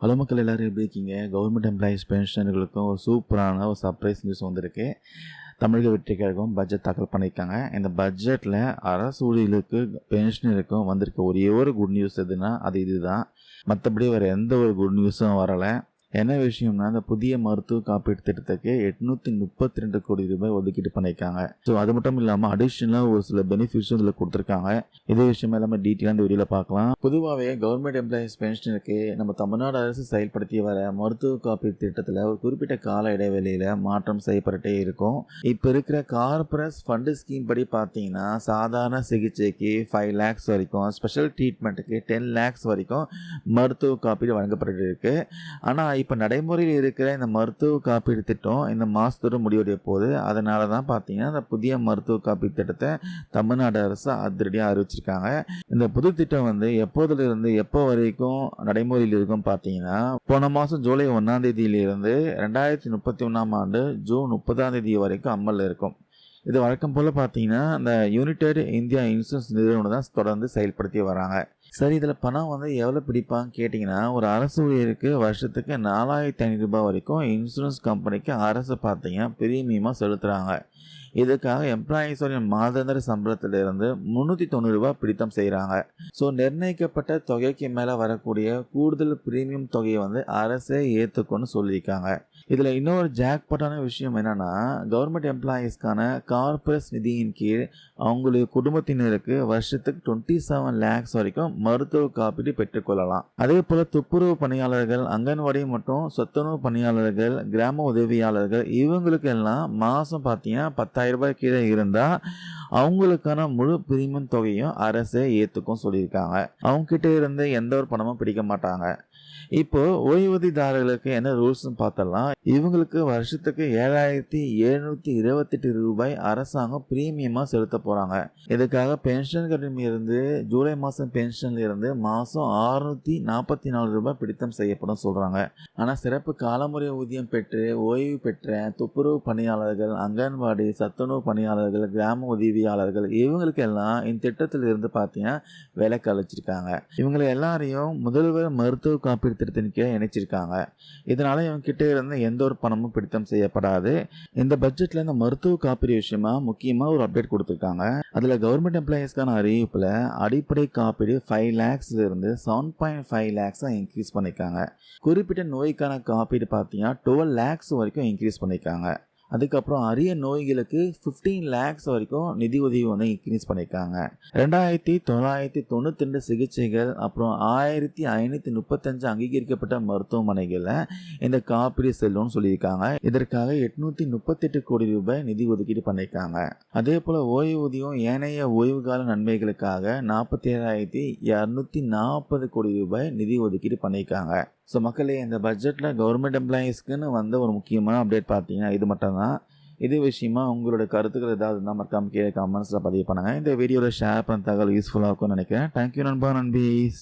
Hello மக்கள் எல்லாரும் எப்படி இருக்கீங்க? கவர்மெண்ட் எம்ப்ளாயீஸ் பென்ஷனர்களுக்கும் ஒரு சூப்பரான ஒரு சர்ப்ரைஸ் நியூஸ் வந்திருக்கு. தமிழக வெற்றிக் கழகம் பட்ஜெட் தாக்கல் பண்ணியிருக்காங்க. இந்த பட்ஜெட்டில் அரசு ஊழியர்களுக்கு பென்ஷனருக்கும் வந்திருக்க ஒரே ஒரு குட் நியூஸ் எதுனா அது இதுதான். மற்றபடி வேறு எந்த ஒரு குட் நியூஸும் வரலை. என்ன விஷயம்னா, அந்த புதிய மருத்துவ காப்பீட்டு திட்டத்துக்கு 832 கோடி ரூபாய் ஒதுக்கீடு பண்ணியிருக்காங்க. ஸோ அது மட்டும் இல்லாமல் அடிஷ்னலாக ஒரு சில பெனிஃபிட்ஸும் இதில் கொடுத்துருக்காங்க. இதே விஷயம் எல்லாமே டீட்டெயிலாக இந்த வீடியோவில் பார்க்கலாம். பொதுவாகவே கவர்மெண்ட் எம்ப்ளாயீஸ் பென்ஷனுக்கு நம்ம தமிழ்நாடு அரசு செயல்படுத்தி வர மருத்துவ காப்பீட்டு திட்டத்தில் ஒரு குறிப்பிட்ட கால இடைவெளியில் மாற்றம் செய்யப்பட்டுட்டே இருக்கும். இப்போ இருக்கிற கார்பரேட் ஃபண்டு ஸ்கீம் படி பார்த்தீங்கன்னா, சாதாரண சிகிச்சைக்கு 5 lakhs வரைக்கும், ஸ்பெஷல் ட்ரீட்மெண்ட்டுக்கு 10 lakhs வரைக்கும் மருத்துவ காப்பீடு வழங்கப்பட்டு இருக்கு. ஆனால் இப்போ நடைமுறையில் இருக்கிற இந்த மருத்துவ காப்பீடு திட்டம் இந்த மாதத்தோடு முடிவடைய போகுது. அதனால தான் பார்த்தீங்கன்னா, இந்த புதிய மருத்துவ காப்பீடு திட்டத்தை தமிழ்நாடு அரசு அதிரடியாக அறிவிச்சிருக்காங்க. இந்த புது திட்டம் எப்போதிலிருந்து எப்போ வரைக்கும் நடைமுறையில் இருக்கும் பார்த்தீங்கன்னா, போன மாதம் ஜூலை 1ஆம் தேதியிலிருந்து 2031ஆம் ஆண்டு ஜூன் 30ஆம் தேதி வரைக்கும் அமலில் இருக்கும். இது வழக்கம் போல் பார்த்தீங்கன்னா, இந்த யுனைடெட் இந்தியா இன்சூரன்ஸ் நிறுவனம் தான் தொடர்ந்து செயல்படுத்தி வராங்க. சரி, இதில் பணம் எவ்வளோ பிடிப்பான்னு கேட்டிங்கன்னா, ஒரு அரசு ஊழியருக்கு வருஷத்துக்கு 4500 ரூபாய் வரைக்கும் இன்சூரன்ஸ் கம்பெனிக்கு அரசு பார்த்தீங்கன்னா பிரீமியமாக செலுத்துகிறாங்க. இதுக்காக எம்ப்ளாயீஸோட மாதாந்திர சம்பளத்திலிருந்து 390 ரூபாய் பிடித்தம் செய்கிறாங்க. ஸோ நிர்ணயிக்கப்பட்ட தொகைக்கு மேலே வரக்கூடிய கூடுதல் பிரீமியம் தொகையை அரசே ஏற்றுக்கொண்டு சொல்லியிருக்காங்க. இதில் இன்னொரு ஜாக்பாட்டான விஷயம் என்னென்னா, கவர்மெண்ட் எம்ப்ளாயீஸ்க்கான கார்பரேட் நிதியின் கீழ் அவங்களுடைய குடும்பத்தினருக்கு வருஷத்துக்கு 27 lakhs வரைக்கும் மருத்துவ காப்பீடு பெற்றுக்கொள்ளலாம். அதே போல் துப்புரவு பணியாளர்கள், அங்கன்வாடி மற்றும் சொத்துணவு பணியாளர்கள், கிராம உதவியாளர்கள் இவங்களுக்கு எல்லாம் மாதம் பார்த்தீங்கன்னா 10,000 ரூபாய் கீழே இருந்தால் அவங்களுக்கான முழு பிரீமியம் தொகையும் அரசே ஏற்றுக்கும் சொல்லியிருக்காங்க. அவங்க கிட்ட இருந்து எந்த ஒரு பணமும் பிடிக்க மாட்டாங்க. இப்போ ஓய்வூதியதாரர்களுக்கு என்ன ரூல்ஸ்னு பார்த்தலாம். இவங்களுக்கு வருஷத்துக்கு 7,728 ரூபாய் அரசாங்கம் பிரீமியமாக செலுத்த போகிறாங்க. இதுக்காக பென்ஷன்களில் இருந்து ஜூலை மாதம் பென்ஷன்ல இருந்து மாதம் 644 ரூபாய் பிடித்தம் செய்யப்படும் சொல்கிறாங்க. ஆனால் சிறப்பு காலமுறை ஊதியம் பெற்று ஓய்வு பெற்ற துப்புரவு பணியாளர்கள், அங்கன்வாடி, சத்துணவு பணியாளர்கள், கிராம உதவியாளர்கள் இவங்களுக்கு எல்லாம் இந்த திட்டத்தில் இருந்து பார்த்தீங்கன்னா வேலை கழிச்சிருக்காங்க. இவங்களை எல்லாரையும் முதல்வர் மருத்துவ காப்பீடு திட்டத்தின் கீழே இணைச்சிருக்காங்க. இதனால இவங்க கிட்ட இருந்து எந்த ஒரு பணமும் பிடித்தம் செய்யப்படாது. இந்த பட்ஜெட்ல இந்த மருத்துவ காப்பீடு விஷயமா முக்கியமாக ஒரு அப்டேட் கொடுத்துருக்காங்க. அதுல கவர்மெண்ட் எம்ப்ளாயீஸ்க்கான அறிவிப்புல அடிப்படை காப்பீடு 5 lakhsல இருந்து 7.5 lakhs இன்க்ரீஸ் பண்ணிருக்காங்க. குறிப்பிட்ட நோய்க்கான காப்பீடு பார்த்தீங்கன்னா 12 lakhs வரைக்கும் இன்க்ரீஸ் பண்ணிருக்காங்க. அதுக்கப்புறம் அரிய நோய்களுக்கு 15 lakhs வரைக்கும் நிதி உதவி இன்க்ரீஸ் பண்ணியிருக்காங்க. 2,992 சிகிச்சைகள் அப்புறம் 1,535 அங்கீகரிக்கப்பட்ட மருத்துவமனைகளில் இந்த காப்பீடு செல்லும்னு சொல்லியிருக்காங்க. இதற்காக 838 கோடி ரூபாய் நிதி ஒதுக்கீடு பண்ணியிருக்காங்க. அதே போல் ஓய்வூதியம் ஏனைய ஓய்வு கால நன்மைகளுக்காக 47,240 கோடி ரூபாய் நிதி ஒதுக்கீடு பண்ணியிருக்காங்க. ஸோ மக்களே, இந்த பட்ஜெட்டில் கவர்மெண்ட் எம்ப்ளாயீஸ்க்குன்னு ஒரு முக்கியமான அப்டேட் பார்த்தீங்கன்னா இது மட்டும்தான். இது விஷயமா உங்களோட கருத்துக்கள் ஏதாவது இருந்தால் மறக்காம கீழே கமெண்ட்ஸில் பதிவு பண்ணுங்கள். இந்த வீடியோவில் ஷேர் பண்ண தகவல் யூஸ்ஃபுல்லாக இருக்கும்னு நினைக்கிறேன். தேங்க்யூ நண்பா, நண்பீஸ்.